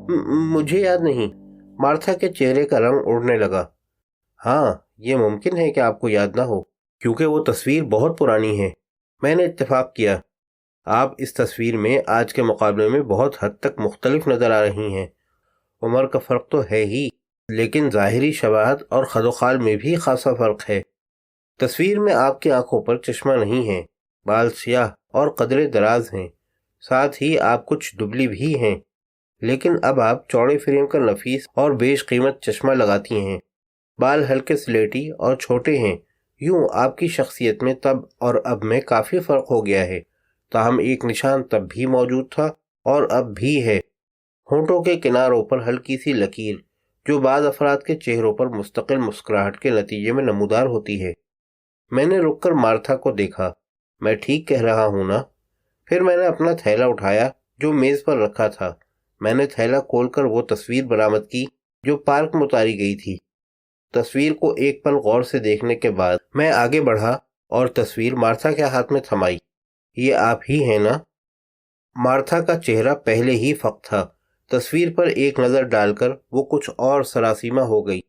مجھے یاد نہیں۔ مارتھا کے چہرے کا رنگ اڑنے لگا۔ ہاں، یہ ممکن ہے کہ آپ کو یاد نہ ہو، کیونکہ وہ تصویر بہت پرانی ہے۔ میں نے اتفاق کیا۔ آپ اس تصویر میں آج کے مقابلے میں بہت حد تک مختلف نظر آ رہی ہیں۔ عمر کا فرق تو ہے ہی، لیکن ظاہری شباہت اور خد و خال میں بھی خاصا فرق ہے۔ تصویر میں آپ کی آنکھوں پر چشمہ نہیں ہے، بال سیاہ اور قدرے دراز ہیں، ساتھ ہی آپ کچھ دبلی بھی ہیں، لیکن اب آپ چوڑے فریم کا نفیس اور بیش قیمت چشمہ لگاتی ہیں۔ بال ہلکے سلیٹی اور چھوٹے ہیں۔ یوں آپ کی شخصیت میں تب اور اب میں کافی فرق ہو گیا ہے، تاہم ایک نشان تب بھی موجود تھا اور اب بھی ہے۔ ہونٹوں کے کناروں پر ہلکی سی لکیر، جو بعض افراد کے چہروں پر مستقل مسکراہٹ کے نتیجے میں نمودار ہوتی ہے۔ میں نے رک کر مارتھا کو دیکھا۔ میں ٹھیک کہہ رہا ہوں نا؟ پھر میں نے اپنا تھیلا اٹھایا جو میز پر رکھا تھا۔ میں نے تھیلا کھول کر وہ تصویر برآمد کی جو پارک میں اتاری گئی تھی۔ تصویر کو ایک پل غور سے دیکھنے کے بعد میں آگے بڑھا اور تصویر مارتھا کے ہاتھ میں تھمائی۔ یہ آپ ہی ہیں نا؟ مارتھا کا چہرہ پہلے ہی فق تھا۔ تصویر پر ایک نظر ڈال کر وہ کچھ اور سراسیمہ ہو گئی۔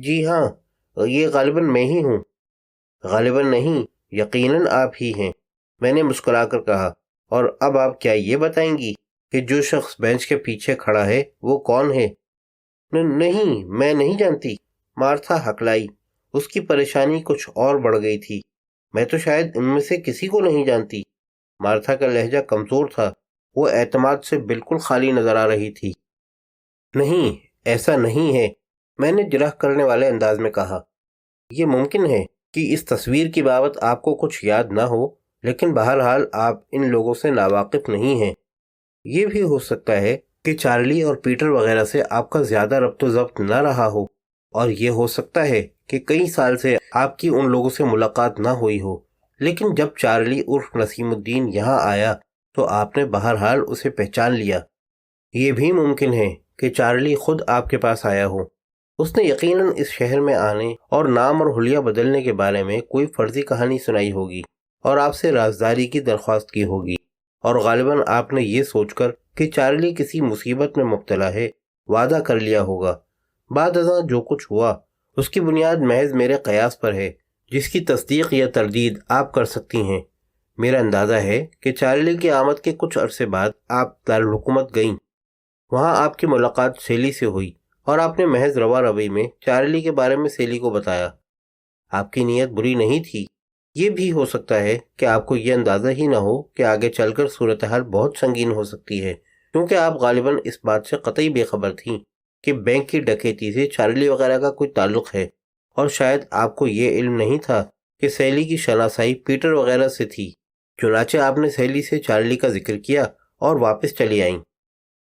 جی ہاں، یہ غالباً میں ہی ہوں۔ غالباً نہیں، یقیناً آپ ہی ہیں، میں نے مسکرا کر کہا۔ اور اب آپ کیا یہ بتائیں گی کہ جو شخص بینچ کے پیچھے کھڑا ہے وہ کون ہے؟ نہیں، میں نہیں جانتی، مارتھا ہکلائی۔ اس کی پریشانی کچھ اور بڑھ گئی تھی۔ میں تو شاید ان میں سے کسی کو نہیں جانتی۔ مارتھا کا لہجہ کمزور تھا، وہ اعتماد سے بالکل خالی نظر آ رہی تھی۔ نہیں، ایسا نہیں ہے، میں نے جرح کرنے والے انداز میں کہا۔ یہ ممکن ہے کہ اس تصویر کی بابت آپ کو کچھ یاد نہ ہو، لیکن بہرحال آپ ان لوگوں سے ناواقف نہیں ہیں۔ یہ بھی ہو سکتا ہے کہ چارلی اور پیٹر وغیرہ سے آپ کا زیادہ ربط و ضبط نہ رہا ہو، اور یہ ہو سکتا ہے کہ کئی سال سے آپ کی ان لوگوں سے ملاقات نہ ہوئی ہو، لیکن جب چارلی عرف نسیم الدین یہاں آیا تو آپ نے بہرحال اسے پہچان لیا۔ یہ بھی ممکن ہے کہ چارلی خود آپ کے پاس آیا ہو۔ اس نے یقیناً اس شہر میں آنے اور نام اور حلیہ بدلنے کے بارے میں کوئی فرضی کہانی سنائی ہوگی اور آپ سے رازداری کی درخواست کی ہوگی، اور غالباً آپ نے یہ سوچ کر کہ چارلی کسی مصیبت میں مبتلا ہے وعدہ کر لیا ہوگا۔ بعد ازاں جو کچھ ہوا اس کی بنیاد محض میرے قیاس پر ہے، جس کی تصدیق یا تردید آپ کر سکتی ہیں۔ میرا اندازہ ہے کہ چارلی کی آمد کے کچھ عرصے بعد آپ دارالحکومت گئیں۔ وہاں آپ کی ملاقات سیلی سے ہوئی اور آپ نے محض روا روی میں چارلی کے بارے میں سیلی کو بتایا۔ آپ کی نیت بری نہیں تھی۔ یہ بھی ہو سکتا ہے کہ آپ کو یہ اندازہ ہی نہ ہو کہ آگے چل کر صورتحال بہت سنگین ہو سکتی ہے، کیونکہ آپ غالباً اس بات سے قطعی بے خبر تھیں کہ بینک کی ڈکیتی سے چارلی وغیرہ کا کوئی تعلق ہے، اور شاید آپ کو یہ علم نہیں تھا کہ سیلی کی شناسائی پیٹر وغیرہ سے تھی۔ چنانچہ آپ نے سیلی سے چارلی کا ذکر کیا اور واپس چلی آئیں۔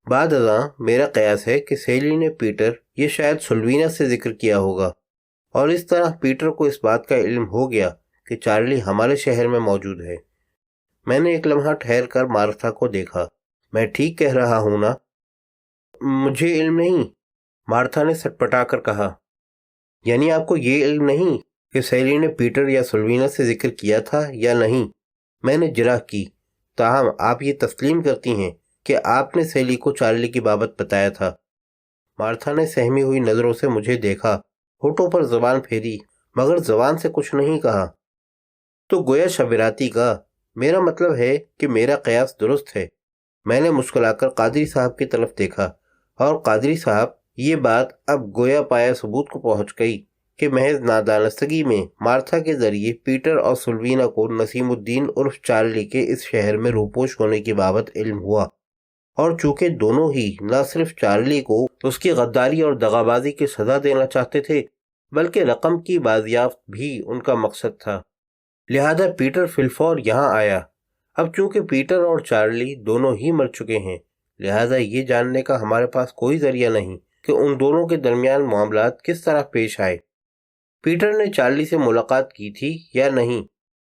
بعد ازاں میرا قیاس ہے کہ سیلی نے پیٹر، یہ شاید سلوینا سے ذکر کیا ہوگا، اور اس طرح پیٹر کو اس بات کا علم ہو گیا کہ چارلی ہمارے شہر میں موجود ہے۔ میں نے ایک لمحہ ٹھہر کر مارتھا کو دیکھا۔ میں ٹھیک کہہ رہا ہوں نا؟ مجھے علم نہیں، مارتھا نے سٹپٹا کر کہا۔ یعنی آپ کو یہ علم نہیں کہ سیلی نے پیٹر یا سلوینا سے ذکر کیا تھا یا نہیں؟ میں نے جرح کی۔ تاہم آپ یہ تسلیم کرتی ہیں کہ آپ نے سیلی کو چارلی کی بابت بتایا تھا؟ مارتھا نے سہمی ہوئی نظروں سے مجھے دیکھا، ہونٹوں پر زبان پھیری، مگر زبان سے کچھ نہیں کہا۔ تو گویا شبراتی کا، میرا مطلب ہے کہ میرا قیاس درست ہے۔ میں نے مسکرا کر قادری صاحب کی طرف دیکھا، اور قادری صاحب، یہ بات اب گویا پایا ثبوت کو پہنچ گئی کہ محض نادانستگی میں مارتھا کے ذریعے پیٹر اور سلوینا کو نسیم الدین عرف چارلی کے اس شہر میں روپوش ہونے کی بابت علم ہوا، اور چونکہ دونوں ہی نہ صرف چارلی کو اس کی غداری اور دغابازی کی سزا دینا چاہتے تھے، بلکہ رقم کی بازیافت بھی ان کا مقصد تھا، لہذا پیٹر فی الفور یہاں آیا۔ اب چونکہ پیٹر اور چارلی دونوں ہی مر چکے ہیں، لہذا یہ جاننے کا ہمارے پاس کوئی ذریعہ نہیں کہ ان دونوں کے درمیان معاملات کس طرح پیش آئے۔ پیٹر نے چارلی سے ملاقات کی تھی یا نہیں؟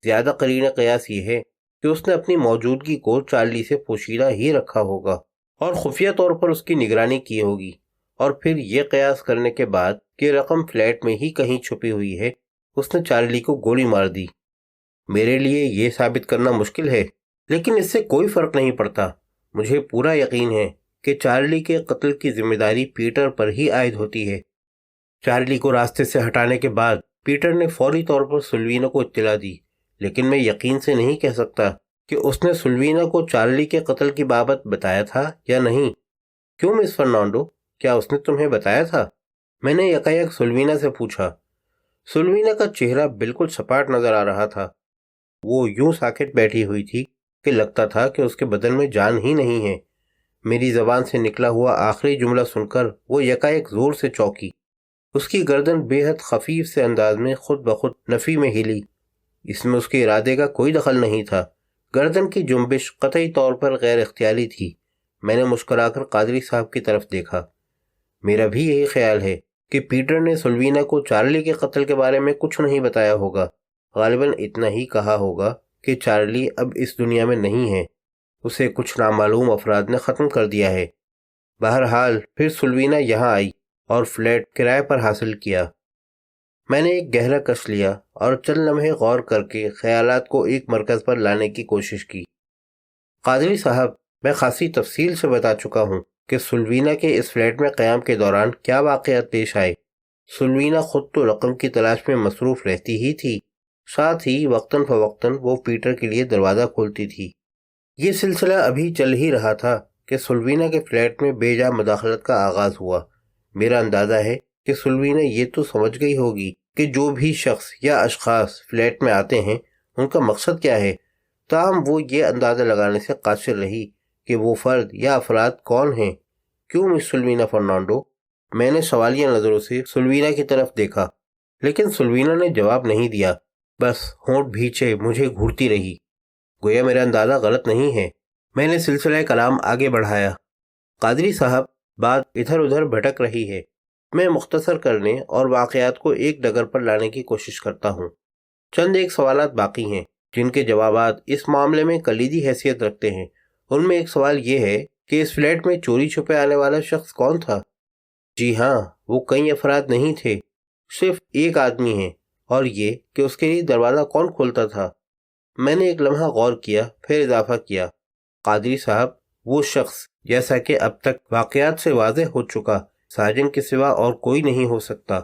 زیادہ قرینہ قیاس یہ ہے کہ اس نے اپنی موجودگی کو چارلی سے پوشیدہ ہی رکھا ہوگا اور خفیہ طور پر اس کی نگرانی کی ہوگی، اور پھر یہ قیاس کرنے کے بعد کہ رقم فلیٹ میں ہی کہیں چھپی ہوئی ہے، اس نے چارلی کو گولی مار دی۔ میرے لیے یہ ثابت کرنا مشکل ہے، لیکن اس سے کوئی فرق نہیں پڑتا۔ مجھے پورا یقین ہے کہ چارلی کے قتل کی ذمہ داری پیٹر پر ہی عائد ہوتی ہے۔ چارلی کو راستے سے ہٹانے کے بعد پیٹر نے فوری طور پر سلوینا کو اطلاع دی، لیکن میں یقین سے نہیں کہہ سکتا کہ اس نے سلوینا کو چارلی کے قتل کی بابت بتایا تھا یا نہیں۔ کیوں مس فرنانڈو، کیا اس نے تمہیں بتایا تھا؟ میں نے یکایک سلوینا سے پوچھا۔ سلوینا کا چہرہ بالکل سپاٹ نظر آ رہا تھا۔ وہ یوں ساکت بیٹھی ہوئی تھی کہ لگتا تھا کہ اس کے بدن میں جان ہی نہیں ہے۔ میری زبان سے نکلا ہوا آخری جملہ سن کر وہ یکایک زور سے چونکی۔ اس کی گردن بے حد خفیف سے انداز میں خود بخود نفی میں ہلی۔ اس میں اس کے ارادے کا کوئی دخل نہیں تھا۔ گردن کی جنبش قطعی طور پر غیر اختیاری تھی۔ میں نے مسکرا کر قادری صاحب کی طرف دیکھا۔ میرا بھی یہی خیال ہے کہ پیٹر نے سلوینا کو چارلی کے قتل کے بارے میں کچھ نہیں بتایا ہوگا۔ غالباً اتنا ہی کہا ہوگا کہ چارلی اب اس دنیا میں نہیں ہے، اسے کچھ نامعلوم افراد نے ختم کر دیا ہے۔ بہرحال پھر سلوینا یہاں آئی اور فلیٹ کرائے پر حاصل کیا۔ میں نے ایک گہرا کش لیا اور چند لمحے غور کر کے خیالات کو ایک مرکز پر لانے کی کوشش کی۔ قادری صاحب، میں خاصی تفصیل سے بتا چکا ہوں کہ سلوینا کے اس فلیٹ میں قیام کے دوران کیا واقعات پیش آئے۔ سلوینا خود تو رقم کی تلاش میں مصروف رہتی ہی تھی، ساتھ ہی وقتاً فوقتاً وہ پیٹر کے لیے دروازہ کھولتی تھی۔ یہ سلسلہ ابھی چل ہی رہا تھا کہ سلوینا کے فلیٹ میں بے جا مداخلت کا آغاز ہوا۔ میرا اندازہ ہے کہ سلوینا یہ تو سمجھ گئی ہوگی کہ جو بھی شخص یا اشخاص فلیٹ میں آتے ہیں ان کا مقصد کیا ہے، تاہم وہ یہ اندازہ لگانے سے قاصر رہی کہ وہ فرد یا افراد کون ہیں۔ کیوں مس سلوینا فرنانڈو؟ میں نے سوالیہ نظروں سے سلوینا کی طرف دیکھا، لیکن سلوینا نے جواب نہیں دیا، بس ہونٹ بھیچے مجھے گھورتی رہی۔ گویا میرا اندازہ غلط نہیں ہے۔ میں نے سلسلہ کلام آگے بڑھایا۔ قادری صاحب، بات ادھر ادھر بھٹک رہی ہے۔ میں مختصر کرنے اور واقعات کو ایک ڈگر پر لانے کی کوشش کرتا ہوں۔ چند ایک سوالات باقی ہیں جن کے جوابات اس معاملے میں کلیدی حیثیت رکھتے ہیں۔ ان میں ایک سوال یہ ہے کہ اس فلیٹ میں چوری چھپے آنے والا شخص کون تھا؟ جی ہاں، وہ کئی افراد نہیں تھے، صرف ایک آدمی ہے، اور یہ کہ اس کے لیے دروازہ کون کھولتا تھا۔ میں نے ایک لمحہ غور کیا، پھر اضافہ کیا، قادری صاحب، وہ شخص، جیسا کہ اب تک واقعات سے واضح ہو چکا، ساجن کے سوا اور کوئی نہیں ہو سکتا۔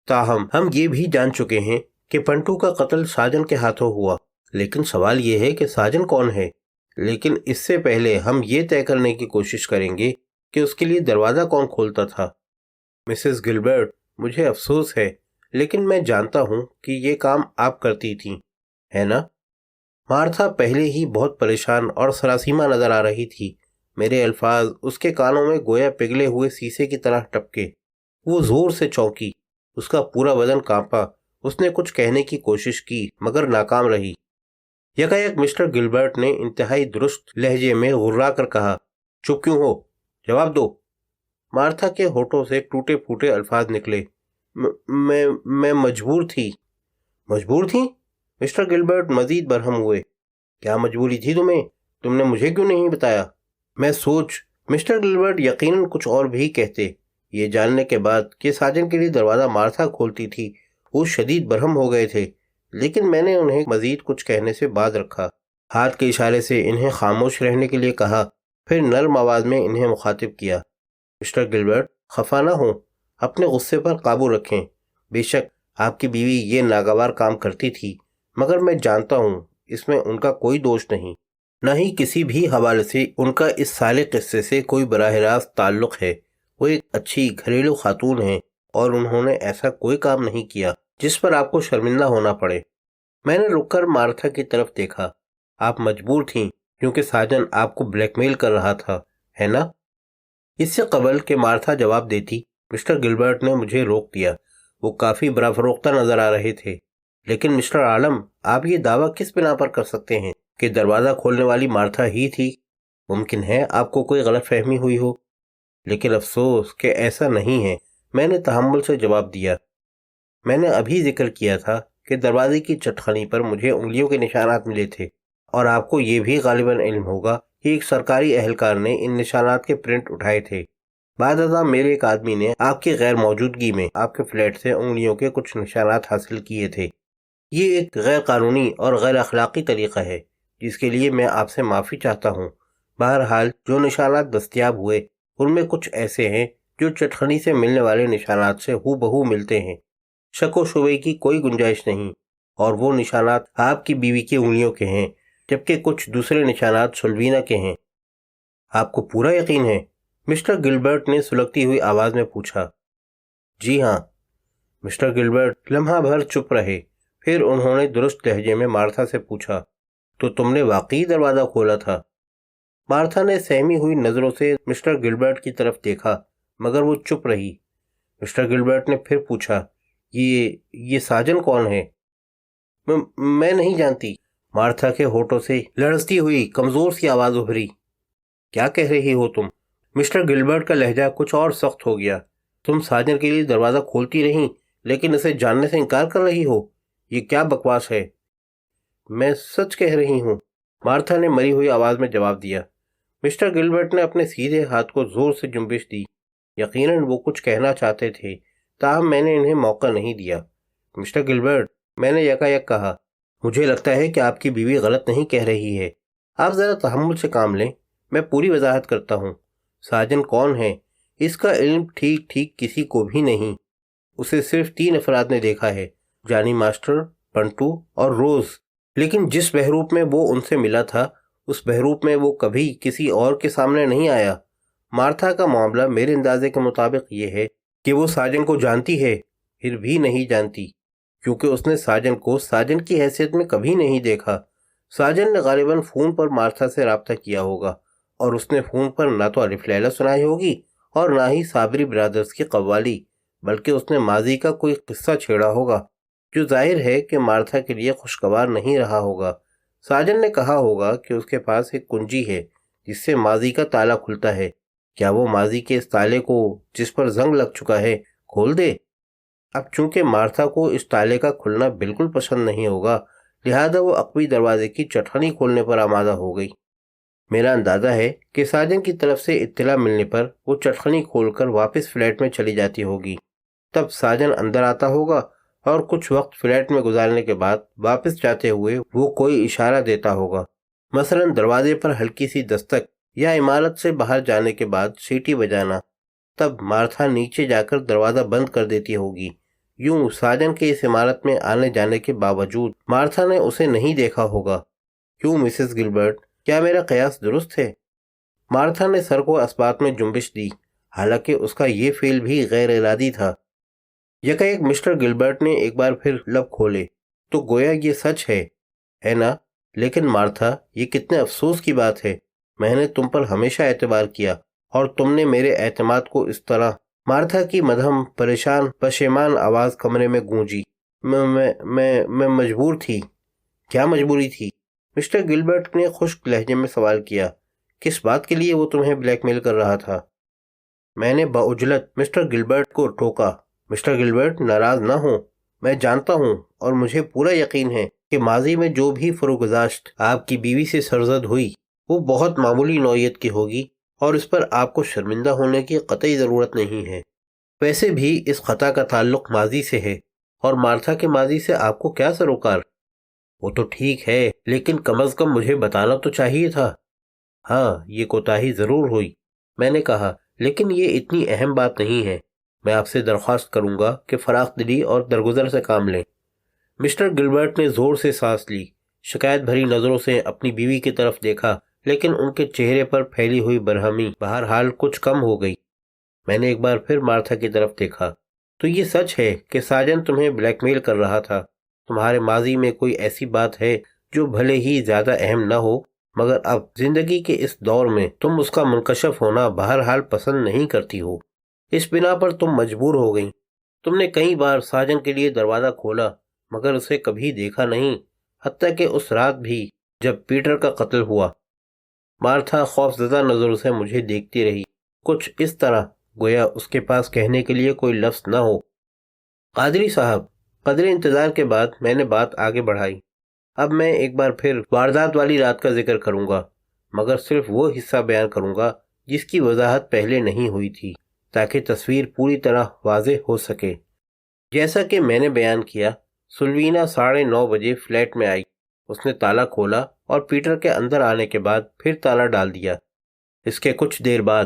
تاہم ہم یہ بھی جان چکے ہیں کہ پنٹو کا قتل ساجن کے ہاتھوں ہوا، لیکن سوال یہ ہے کہ ساجن کون ہے۔ لیکن اس سے پہلے ہم یہ طے کرنے کی کوشش کریں گے کہ اس کے لیے دروازہ کون کھولتا تھا۔ مسز گلبرٹ، مجھے افسوس ہے، لیکن میں جانتا ہوں کہ یہ کام آپ کرتی تھیں، ہے نا؟ مارتھا پہلے ہی بہت پریشان اور سراسیمہ نظر آ رہی تھی۔ میرے الفاظ اس کے کانوں میں گویا پگھلے ہوئے سیسے کی طرح ٹپکے۔ وہ زور سے چونکی، اس کا پورا بدن کانپا۔ اس نے کچھ کہنے کی کوشش کی مگر ناکام رہی۔ یکایک مسٹر گلبرٹ نے انتہائی درست لہجے میں غرا کر کہا، چپ کیوں ہو؟ جواب دو۔ مارتھا کے ہونٹوں سے ٹوٹے پھوٹے الفاظ نکلے، میں مجبور تھی۔ مجبور تھی؟ مسٹر گلبرٹ مزید برہم ہوئے۔ کیا مجبوری تھی تمہیں؟ تم نے مجھے کیوں نہیں بتایا؟ مسٹر گلبرٹ یقیناً کچھ اور بھی کہتے۔ یہ جاننے کے بعد کہ ساجن کے لیے دروازہ مارتھا کھولتی تھی، وہ شدید برہم ہو گئے تھے، لیکن میں نے انہیں مزید کچھ کہنے سے باز رکھا۔ ہاتھ کے اشارے سے انہیں خاموش رہنے کے لیے کہا، پھر نرم آواز میں انہیں مخاطب کیا، مسٹر گلبرٹ، خفا نہ ہوں، اپنے غصے پر قابو رکھیں۔ بے شک آپ کی بیوی یہ ناگوار کام کرتی تھی، مگر میں جانتا ہوں اس میں ان کا کوئی دوش نہیں، نہ ہی کسی بھی حوالے سے ان کا اس سالے قصے سے کوئی براہ راست تعلق ہے۔ وہ ایک اچھی گھریلو خاتون ہیں اور انہوں نے ایسا کوئی کام نہیں کیا جس پر آپ کو شرمندہ ہونا پڑے۔ میں نے رک کر مارتھا کی طرف دیکھا۔ آپ مجبور تھیں کیونکہ ساجن آپ کو بلیک میل کر رہا تھا، ہے نا؟ اس سے قبل کہ مارتھا جواب دیتی، مسٹر گلبرٹ نے مجھے روک دیا۔ وہ کافی برافروختہ نظر آ رہے تھے۔ لیکن مسٹر عالم، آپ یہ دعویٰ کس بنا پر کر سکتے ہیں کہ دروازہ کھولنے والی مارتھا ہی تھی؟ ممکن ہے آپ کو کوئی غلط فہمی ہوئی ہو، لیکن افسوس کہ ایسا نہیں ہے، میں نے تحمل سے جواب دیا۔ میں نے ابھی ذکر کیا تھا کہ دروازے کی چٹخنی پر مجھے انگلیوں کے نشانات ملے تھے، اور آپ کو یہ بھی غالباً علم ہوگا کہ ایک سرکاری اہلکار نے ان نشانات کے پرنٹ اٹھائے تھے۔ بعد ازاں میرے ایک آدمی نے آپ کی غیر موجودگی میں آپ کے فلیٹ سے انگلیوں کے کچھ نشانات حاصل کیے تھے۔ یہ ایک غیر قانونی اور غیر اخلاقی طریقہ ہے جس کے لیے میں آپ سے معافی چاہتا ہوں۔ بہرحال جو نشانات دستیاب ہوئے ان میں کچھ ایسے ہیں جو چٹخنی سے ملنے والے نشانات سے ہو بہو ملتے ہیں، شک و شبے کی کوئی گنجائش نہیں، اور وہ نشانات آپ کی بیوی کی انگلیوں کے ہیں، جبکہ کچھ دوسرے نشانات سلوینا کے ہیں۔ آپ کو پورا یقین ہے؟ مسٹر گلبرٹ نے سلگتی ہوئی آواز میں پوچھا۔ جی ہاں۔ مسٹر گلبرٹ لمحہ بھر چپ رہے، پھر انہوں نے درست لہجے میں مارتھا سے پوچھا، تو تم نے واقعی دروازہ کھولا تھا؟ مارتھا نے سہمی ہوئی نظروں سے مسٹر گلبرٹ کی طرف دیکھا، مگر وہ چپ رہی۔ مسٹر گلبرٹ نے پھر پوچھا، یہ ساجن کون ہے؟ میں نہیں جانتی۔ مارتھا کے ہونٹوں سے لرزتی ہوئی کمزور سی آواز ابھری۔ کیا کہہ رہی ہو تم؟ مسٹر گلبرٹ کا لہجہ کچھ اور سخت ہو گیا۔ تم ساجن کے لیے دروازہ کھولتی رہیں لیکن اسے جاننے سے انکار کر رہی ہو؟ یہ کیا بکواس ہے؟ میں سچ کہہ رہی ہوں، مارتھا نے مری ہوئی آواز میں جواب دیا۔ مسٹر گلبرٹ نے اپنے سیدھے ہاتھ کو زور سے جنبش دی۔ یقیناً وہ کچھ کہنا چاہتے تھے، تاہم میں نے انہیں موقع نہیں دیا۔ مسٹر گلبرٹ، میں نے یکایک کہا، مجھے لگتا ہے کہ آپ کی بیوی غلط نہیں کہہ رہی ہے۔ آپ ذرا تحمل سے کام لیں، میں پوری وضاحت کرتا ہوں۔ ساجن کون ہے اس کا علم ٹھیک ٹھیک کسی کو بھی نہیں۔ اسے صرف 3 افراد نے دیکھا ہے، جانی ماسٹر، پنٹو اور روز، لیکن جس بحروپ میں وہ ان سے ملا تھا اس بحروپ میں وہ کبھی کسی اور کے سامنے نہیں آیا۔ مارتھا کا معاملہ میرے اندازے کے مطابق یہ ہے کہ وہ ساجن کو جانتی ہے، پھر بھی نہیں جانتی، کیونکہ اس نے ساجن کو ساجن کی حیثیت میں کبھی نہیں دیکھا۔ ساجن نے غالباً فون پر مارتھا سے رابطہ کیا ہوگا، اور اس نے فون پر نہ تو الف لیلہ سنائی ہوگی اور نہ ہی صابری برادرز کی قوالی، بلکہ اس نے ماضی کا کوئی قصہ چھیڑا ہوگا جو ظاہر ہے کہ مارتھا کے لیے خوشگوار نہیں رہا ہوگا۔ ساجن نے کہا ہوگا کہ اس کے پاس ایک کنجی ہے جس سے ماضی کا تالا کھلتا ہے۔ کیا وہ ماضی کے اس تالے کو، جس پر زنگ لگ چکا ہے، کھول دے؟ اب چونکہ مارتھا کو اس تالے کا کھلنا بالکل پسند نہیں ہوگا، لہذا وہ عقبی دروازے کی چٹخنی کھولنے پر آمادہ ہو گئی۔ میرا اندازہ ہے کہ ساجن کی طرف سے اطلاع ملنے پر وہ چٹخنی کھول کر واپس فلیٹ میں چلی جاتی ہوگی۔ تب ساجن اندر آتا ہوگا اور کچھ وقت فلیٹ میں گزارنے کے بعد واپس جاتے ہوئے وہ کوئی اشارہ دیتا ہوگا، مثلا دروازے پر ہلکی سی دستک یا عمارت سے باہر جانے کے بعد سیٹی بجانا۔ تب مارتھا نیچے جا کر دروازہ بند کر دیتی ہوگی۔ یوں ساجن کے اس عمارت میں آنے جانے کے باوجود مارتھا نے اسے نہیں دیکھا ہوگا۔ کیوں مسز گلبرٹ، کیا میرا قیاس درست ہے؟ مارتھا نے سر کو اسبات میں جنبش دی، حالانکہ اس کا یہ فعل بھی غیر ارادی تھا۔ یکایک مسٹر گلبرٹ نے ایک بار پھر لب کھولے، تو گویا یہ سچ ہے نا؟ لیکن مارتھا، یہ کتنے افسوس کی بات ہے، میں نے تم پر ہمیشہ اعتبار کیا اور تم نے میرے اعتماد کو اس طرح۔ مارتھا کی مدھم پریشان پشیمان آواز کمرے میں گونجی۔ میں مجبور تھی۔ کیا مجبوری تھی؟ مسٹر گلبرٹ نے خشک لہجے میں سوال کیا۔ کس بات کے لیے وہ تمہیں بلیک میل کر رہا تھا؟ میں نے بعجلت مسٹر گلبرٹ کو ٹوکا۔ مسٹر گلبرٹ، ناراض نہ ہوں، میں جانتا ہوں اور مجھے پورا یقین ہے کہ ماضی میں جو بھی فروگزاشت آپ کی بیوی سے سرزد ہوئی وہ بہت معمولی نوعیت کی ہوگی، اور اس پر آپ کو شرمندہ ہونے کی قطعی ضرورت نہیں ہے۔ ویسے بھی اس خطا کا تعلق ماضی سے ہے، اور مارتھا کے ماضی سے آپ کو کیا سروکار؟ وہ تو ٹھیک ہے، لیکن کم از کم مجھے بتانا تو چاہیے تھا۔ ہاں، یہ کوتاہی ضرور ہوئی، میں نے کہا، لیکن یہ اتنی اہم بات نہیں ہے۔ میں آپ سے درخواست کروں گا کہ فراخ دلی اور درگزر سے کام لیں۔ مسٹر گلبرٹ نے زور سے سانس لی، شکایت بھری نظروں سے اپنی بیوی کی طرف دیکھا، لیکن ان کے چہرے پر پھیلی ہوئی برہمی بہرحال کچھ کم ہو گئی۔ میں نے ایک بار پھر مارتھا کی طرف دیکھا۔ تو یہ سچ ہے کہ ساجن تمہیں بلیک میل کر رہا تھا؟ تمہارے ماضی میں کوئی ایسی بات ہے جو بھلے ہی زیادہ اہم نہ ہو، مگر اب زندگی کے اس دور میں تم اس کا منکشف ہونا بہرحال پسند نہیں کرتی ہو؟ اس بنا پر تم مجبور ہو گئی۔ تم نے کئی بار ساجن کے لیے دروازہ کھولا، مگر اسے کبھی دیکھا نہیں، حتیٰ کہ اس رات بھی جب پیٹر کا قتل ہوا۔ مارتھا خوفزدہ نظروں سے مجھے دیکھتی رہی، کچھ اس طرح گویا اس کے پاس کہنے کے لیے کوئی لفظ نہ ہو۔ قادری صاحب، قدر انتظار کے بعد میں نے بات آگے بڑھائی۔ اب میں ایک بار پھر واردات والی رات کا ذکر کروں گا، مگر صرف وہ حصہ بیان کروں گا جس کی وضاحت پہلے نہیں ہوئی تھی، تاکہ تصویر پوری طرح واضح ہو سکے۔ جیسا کہ میں نے بیان کیا، سلوینا 9:30 بجے فلیٹ میں آئی۔ اس نے تالا کھولا اور پیٹر کے اندر آنے کے بعد پھر تالا ڈال دیا۔ اس کے کچھ دیر بعد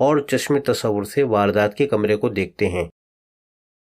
اور چشم تصور سے واردات کے کمرے کو دیکھتے ہیں۔